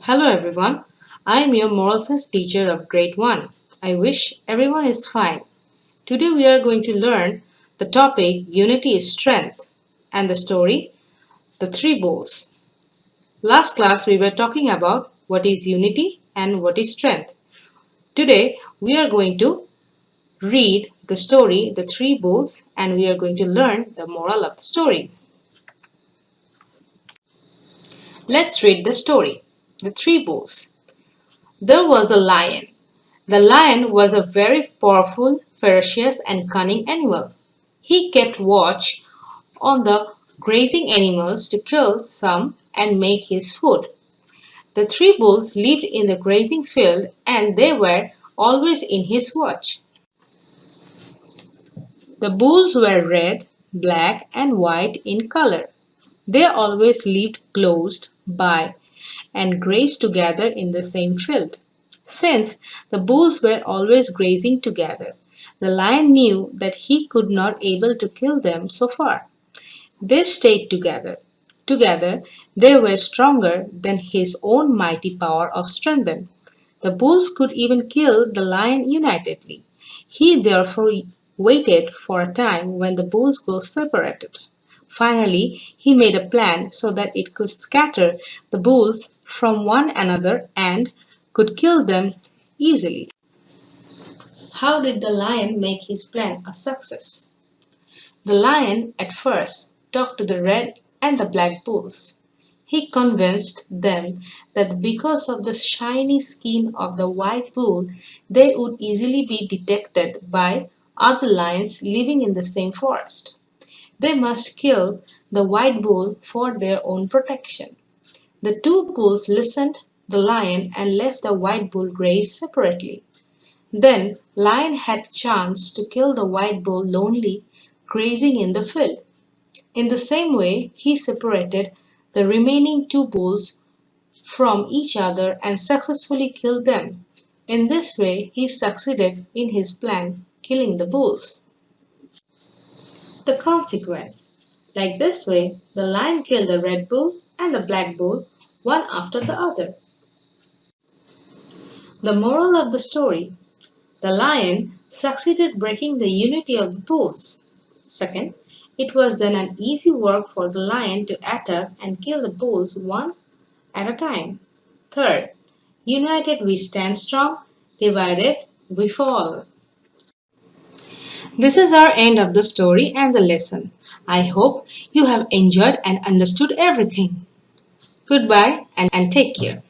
Hello everyone, I am your moral science teacher of grade 1. I wish everyone is fine. Today we are going to learn the topic Unity is Strength and the story The Three Bulls. Last class we were talking about what is unity and what is strength. Today we are going to read the story The Three Bulls and we are going to learn the moral of the story. Let's read the story The Three Bulls. There was a lion. The lion was a very powerful, ferocious, and cunning animal. He kept watch on the grazing animals to kill some and make his food. The three bulls lived in the grazing field and they were always in his watch. The bulls were red, black, and white in color. They always lived close by and grazed together in the same field. Since the bulls were always grazing together, the lion knew that he could not able to kill them so far. They stayed together. Together they were stronger than his own mighty power of strength. The bulls could even kill the lion unitedly. He therefore waited for a time when the bulls were separated. Finally, he made a plan so that it could scatter the bulls from one another and could kill them easily. How did the lion make his plan a success? The lion at first talked to the red and the black bulls. He convinced them that because of the shiny skin of the white bull, they would easily be detected by other lions living in the same forest. They must kill the white bull for their own protection. The two bulls listened to the lion and left the white bull graze separately. Then Lion had chance to kill the white bull lonely grazing in the field. In the same way, he separated the remaining two bulls from each other and successfully killed them. In this way, he succeeded in his plan, killing the bulls. The consequence. Like this way, the lion killed the red bull and the black bull one after the other. The moral of the story. The lion succeeded breaking the unity of the bulls. Second, it was then an easy work for the lion to attack and kill the bulls one at a time. Third, united we stand strong, divided we fall. This is our end of the story and the lesson. I hope you have enjoyed and understood everything. Goodbye and take care.